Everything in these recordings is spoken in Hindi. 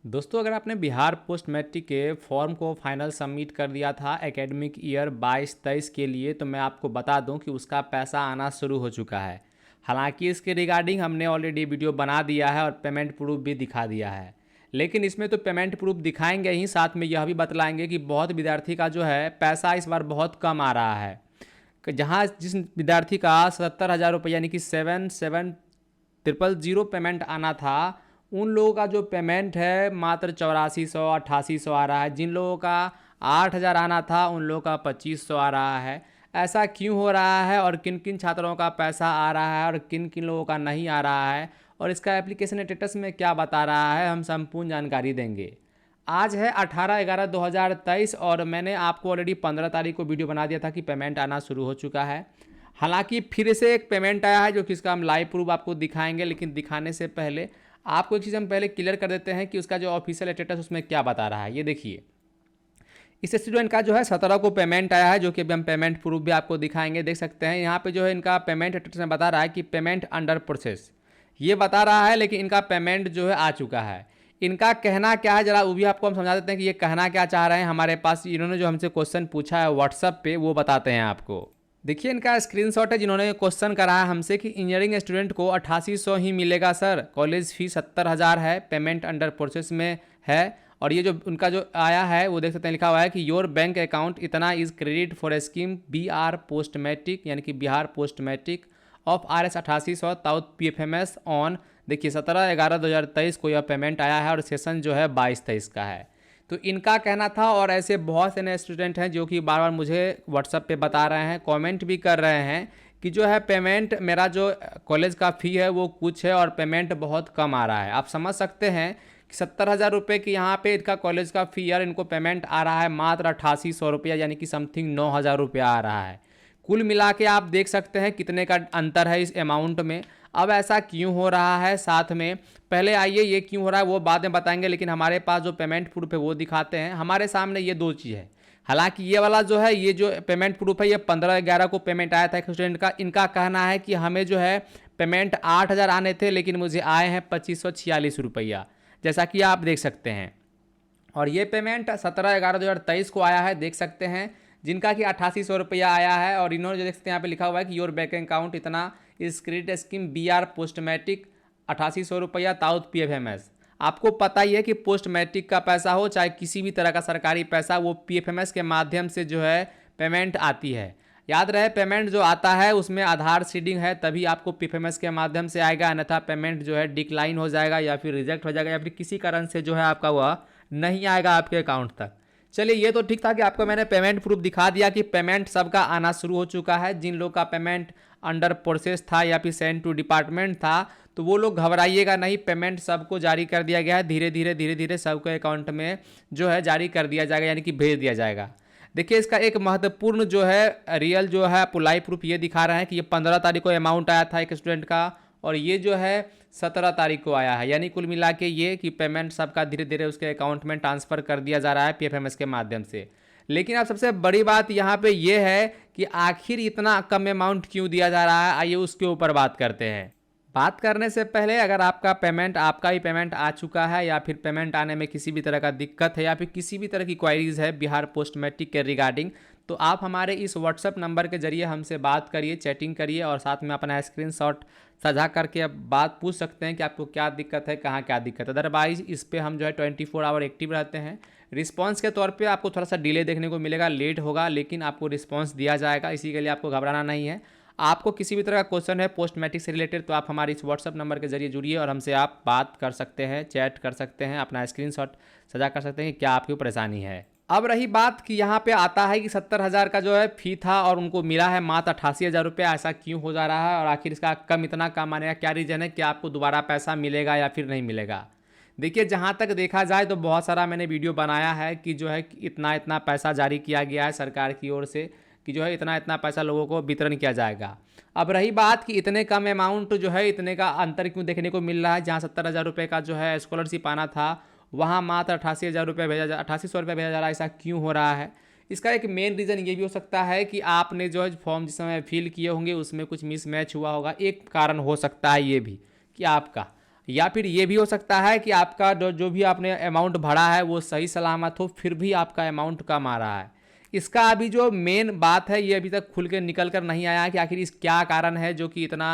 दोस्तों, अगर आपने बिहार पोस्ट मैट्रिक के फॉर्म को फाइनल सबमिट कर दिया था एकेडमिक ईयर 22-23 के लिए, तो मैं आपको बता दूं कि उसका पैसा आना शुरू हो चुका है। हालांकि इसके रिगार्डिंग हमने ऑलरेडी वीडियो बना दिया है और पेमेंट प्रूफ भी दिखा दिया है। लेकिन इसमें तो पेमेंट प्रूफ दिखाएंगे ही, साथ में यह भी बतलाएंगे कि बहुत विद्यार्थी का जो है पैसा इस बार बहुत कम आ रहा है। जहाँ जिस विद्यार्थी का 70,000 रुपये यानी कि 77,000 पेमेंट आना था, उन लोगों का जो पेमेंट है मात्र 8400-8800 आ रहा है। जिन लोगों का 8,000 आना था उन लोगों का 2500 आ रहा है। ऐसा क्यों हो रहा है और किन किन छात्रों का पैसा आ रहा है और किन किन लोगों का नहीं आ रहा है और इसका एप्लीकेशन स्टेटस में क्या बता रहा है, हम संपूर्ण जानकारी देंगे। आज है 18/11/2023 और मैंने आपको ऑलरेडी 15 तारीख को वीडियो बना दिया था कि पेमेंट आना शुरू हो चुका है। हालांकि फिर से एक पेमेंट आया है जो कि इसका हम लाइव प्रूफ आपको दिखाएंगे, लेकिन दिखाने से पहले आपको एक चीज़ हम पहले क्लियर कर देते हैं कि उसका जो ऑफिशियल स्टेटस उसमें क्या बता रहा है। ये देखिए, इस स्टूडेंट का जो है 17 को पेमेंट आया है, जो कि अभी हम पेमेंट प्रूफ भी आपको दिखाएंगे। देख सकते हैं यहाँ पे जो है इनका पेमेंट स्टेटस में बता रहा है कि पेमेंट अंडर प्रोसेस, ये बता रहा है, लेकिन इनका पेमेंट जो है आ चुका है। इनका कहना क्या है जरा वो भी आपको हम समझा देते हैं कि ये कहना क्या चाह रहे हैं। हमारे पास इन्होंने जो हमसे क्वेश्चन पूछा है व्हाट्सअप पे, वो बताते हैं आपको। देखिए, इनका स्क्रीनशॉट है जिन्होंने क्वेश्चन करा है हमसे कि इंजीनियरिंग स्टूडेंट को 8800 ही मिलेगा सर, कॉलेज फीस 70,000 है, पेमेंट अंडर प्रोसेस में है। और ये जो उनका जो आया है वो देख सकते हैं, लिखा हुआ है कि योर बैंक अकाउंट इतना is credit for scheme BR post matric, यानी कि Bihar post matric of RS 8800 ताउथ PFMS ऑन। देखिए 17/11/2023 को यह पेमेंट आया है और सेशन जो है 22-23 का है। तो इनका कहना था, और ऐसे बहुत से नए स्टूडेंट हैं जो कि बार बार मुझे व्हाट्सएप पे बता रहे हैं, कमेंट भी कर रहे हैं कि जो है पेमेंट मेरा जो कॉलेज का फ़ी है वो कुछ है और पेमेंट बहुत कम आ रहा है। आप समझ सकते हैं कि 70,000 रुपये की यहाँ पे इनका कॉलेज का फ़ी यार इनको पेमेंट आ रहा है मात्र 8800 रुपया, यानी कि समथिंग 9,000 रुपया आ रहा है। कुल मिला के आप देख सकते हैं कितने का अंतर है इस अमाउंट में। अब ऐसा क्यों हो रहा है, साथ में पहले आइए ये क्यों हो रहा है वो बाद में बताएंगे, लेकिन हमारे पास जो पेमेंट प्रूफ है वो दिखाते हैं। हमारे सामने ये दो चीज़ है। हालांकि ये वाला जो है, ये जो पेमेंट प्रूफ है, ये 15/11 को पेमेंट आया था एक स्टूडेंट का। इनका कहना है कि हमें जो है पेमेंट 8,000 आने थे, लेकिन मुझे आए हैं 2546 रुपया, जैसा कि आप देख सकते हैं। और ये पेमेंट 17/11/2023 को आया है, देख सकते हैं, जिनका कि 8800 रुपया आया है। और इन्होंने जो देख सकते हैं यहाँ पे लिखा हुआ है कि योर बैंक अकाउंट इतना इस credit scheme BR post matric 8800 रुपया ताउथ PFMS। आपको पता ही है कि पोस्ट मैट्रिक का पैसा हो चाहे किसी भी तरह का सरकारी पैसा, वो PFMS के माध्यम से जो है पेमेंट आती है। याद रहे, पेमेंट जो आता है उसमें आधार सीडिंग है, तभी आपको PFMS के माध्यम से आएगा, अन्यथा पेमेंट जो है डिक्लाइन हो जाएगा या फिर रिजेक्ट हो जाएगा या फिर किसी कारण से जो है आपका वह नहीं आएगा आपके अकाउंट तक। चलिए, ये तो ठीक था कि आपको मैंने पेमेंट प्रूफ दिखा दिया कि पेमेंट सबका आना शुरू हो चुका है। जिन लोग का पेमेंट अंडर प्रोसेस था या फिर सेंड टू डिपार्टमेंट था, तो वो लोग घबराइएगा नहीं, पेमेंट सबको जारी कर दिया गया है। धीरे धीरे सबके अकाउंट में जो है जारी कर दिया जाएगा, यानी कि भेज दिया जाएगा। देखिए, इसका एक महत्वपूर्ण जो है रियल जो है अप्लाई प्रूफ ये दिखा रहा है कि ये 15 तारीख को अमाउंट आया था एक स्टूडेंट का, और ये जो है 17 तारीख को आया है। यानी कुल मिला के ये कि पेमेंट सबका धीरे धीरे उसके अकाउंट में ट्रांसफ़र कर दिया जा रहा है PFMS के माध्यम से। लेकिन अब सबसे बड़ी बात यहाँ पे ये है कि आखिर इतना कम अमाउंट क्यों दिया जा रहा है, आइए उसके ऊपर बात करते हैं। बात करने से पहले, अगर आपका ही पेमेंट आ चुका है या फिर पेमेंट आने में किसी भी तरह का दिक्कत है या फिर किसी भी तरह की क्वायरीज है बिहार पोस्ट मैट्रिक के रिगार्डिंग, तो आप हमारे इस व्हाट्सअप नंबर के जरिए हमसे बात करिए, चैटिंग करिए और साथ में अपना स्क्रीनशॉट साझा करके अब बात पूछ सकते हैं कि आपको क्या दिक्कत है, कहाँ क्या दिक्कत है। अदरवाइज इस पर हम जो है 24 आवर एक्टिव रहते हैं। रिस्पांस के तौर पे आपको थोड़ा सा डिले देखने को मिलेगा, लेट होगा, लेकिन आपको रिस्पांस दिया जाएगा, इसी के लिए आपको घबराना नहीं है। आपको किसी भी तरह का क्वेश्चन है पोस्ट मैट्रिक से रिलेटेड, तो आप हमारे इस व्हाट्सअप नंबर के जरिए जुड़िए और हमसे आप बात कर सकते हैं, चैट कर सकते हैं, अपना स्क्रीनशॉट साझा कर सकते हैं कि क्या आपकी परेशानी है। अब रही बात कि यहाँ पे आता है कि 70,000 का जो है फी था और उनको मिला है मात्र 88,000 रुपया, ऐसा क्यों हो जा रहा है और आखिर इसका इतना कम आने का क्या रीज़न है, कि आपको दोबारा पैसा मिलेगा या फिर नहीं मिलेगा। देखिए, जहाँ तक देखा जाए तो बहुत सारा मैंने वीडियो बनाया है कि जो है इतना इतना पैसा जारी किया गया है सरकार की ओर से, कि जो है इतना इतना पैसा लोगों को वितरण किया जाएगा। अब रही बात कि इतने कम अमाउंट जो है, इतने का अंतर क्यों देखने को मिल रहा है। जहाँ 70,000 रुपये का जो है स्कॉलरशिप आना था, वहाँ मात्र 88,000 रुपये भेजा जा 8800 रुपये भेजा जा रहा है, ऐसा क्यों हो रहा है। इसका एक मेन रीज़न ये भी हो सकता है कि आपने जो है फॉर्म जिस समय फिल किए होंगे उसमें कुछ मिसमैच हुआ होगा, एक कारण हो सकता है ये भी कि आपका, या फिर ये भी हो सकता है कि आपका जो भी आपने अमाउंट भरा है वो सही सलामत हो, फिर भी आपका अमाउंट कम आ रहा है। इसका अभी जो मेन बात है ये अभी तक खुल के निकल कर नहीं आया है कि आखिर इस क्या कारण है जो कि इतना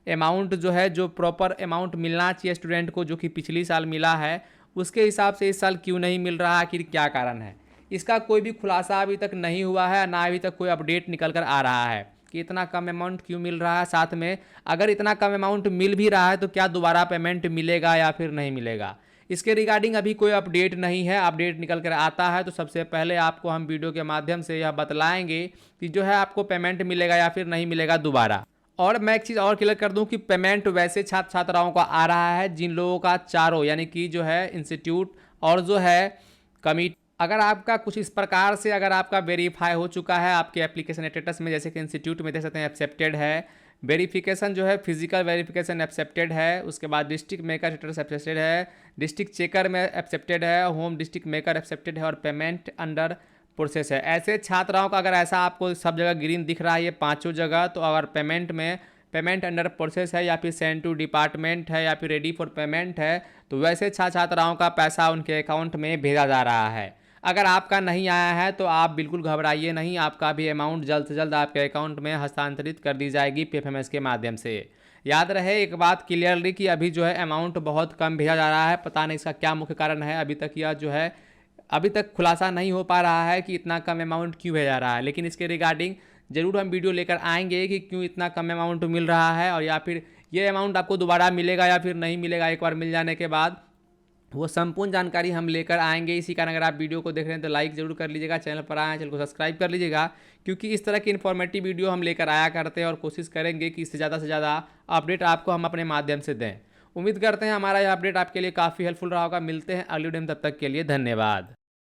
अमाउंट जो है, जो प्रॉपर अमाउंट मिलना चाहिए स्टूडेंट को जो कि पिछली साल मिला है, उसके हिसाब से इस साल क्यों नहीं मिल रहा, आखिर क्या कारण है। इसका कोई भी खुलासा अभी तक नहीं हुआ है, ना अभी तक कोई अपडेट निकल कर आ रहा है कि इतना कम अमाउंट क्यों मिल रहा है। साथ में अगर इतना कम अमाउंट मिल भी रहा है तो क्या दोबारा पेमेंट मिलेगा या फिर नहीं मिलेगा, इसके रिगार्डिंग अभी कोई अपडेट नहीं है। अपडेट निकल कर आता है तो सबसे पहले आपको हम वीडियो के माध्यम से यह बतलाएंगे कि जो है आपको पेमेंट मिलेगा या फिर नहीं मिलेगा दोबारा। और मैं एक चीज़ और क्लियर कर दूं कि पेमेंट वैसे छात्र छात्राओं का आ रहा है जिन लोगों का चारों यानी कि जो है इंस्टीट्यूट और जो है कमिटी, अगर आपका कुछ इस प्रकार से अगर आपका वेरीफाई हो चुका है आपके एप्लीकेशन स्टेटस में, जैसे कि इंस्टीट्यूट में देख सकते हैं एक्सेप्टेड है, वेरिफिकेशन जो है फिजिकल वेरिफिकेशन एक्सेप्टेड है, उसके बाद डिस्ट्रिक्ट मेकर स्टेटस एक्सेप्टेड है, डिस्ट्रिक्ट चेकर में एक्सेप्टेड है, होम डिस्ट्रिक्ट मेकर एक्सेप्टेड है और पेमेंट अंडर प्रोसेस है। ऐसे छात्राओं का अगर ऐसा आपको सब जगह ग्रीन दिख रहा है ये पांचों जगह, तो अगर पेमेंट अंडर प्रोसेस है या फिर सेंड टू डिपार्टमेंट है या फिर रेडी फॉर पेमेंट है, तो वैसे छात्राओं का पैसा उनके अकाउंट में भेजा जा रहा है। अगर आपका नहीं आया है तो आप बिल्कुल घबराइए नहीं, आपका भी अमाउंट जल्द से जल्द आपके अकाउंट में हस्तांतरित कर दी जाएगी पीएफएमएस के माध्यम से। याद रहे एक बात क्लियरली कि अभी जो है अमाउंट बहुत कम भेजा जा रहा है, पता नहीं इसका क्या मुख्य कारण है, अभी तक यह जो है अभी तक खुलासा नहीं हो पा रहा है कि इतना कम अमाउंट क्यों भेजा रहा है। लेकिन इसके रिगार्डिंग ज़रूर हम वीडियो लेकर आएंगे कि क्यों इतना कम अमाउंट मिल रहा है और या फिर ये अमाउंट आपको दोबारा मिलेगा या फिर नहीं मिलेगा। एक बार मिल जाने के बाद वो संपूर्ण जानकारी हम लेकर आएंगे। इसी कारण अगर आप वीडियो को देख रहे हैं तो लाइक ज़रूर कर लीजिएगा, चैनल पर आए चैनल को सब्सक्राइब कर लीजिएगा, क्योंकि इस तरह की इन्फॉर्मेटिव वीडियो हम लेकर आया करते हैं और कोशिश करेंगे कि इससे ज़्यादा से ज़्यादा अपडेट आपको हम अपने माध्यम से दें। उम्मीद करते हैं हमारा यह अपडेट आपके लिए काफ़ी हेल्पफुल रहा होगा। मिलते हैं अगले वीडियो में, तब तक के लिए धन्यवाद।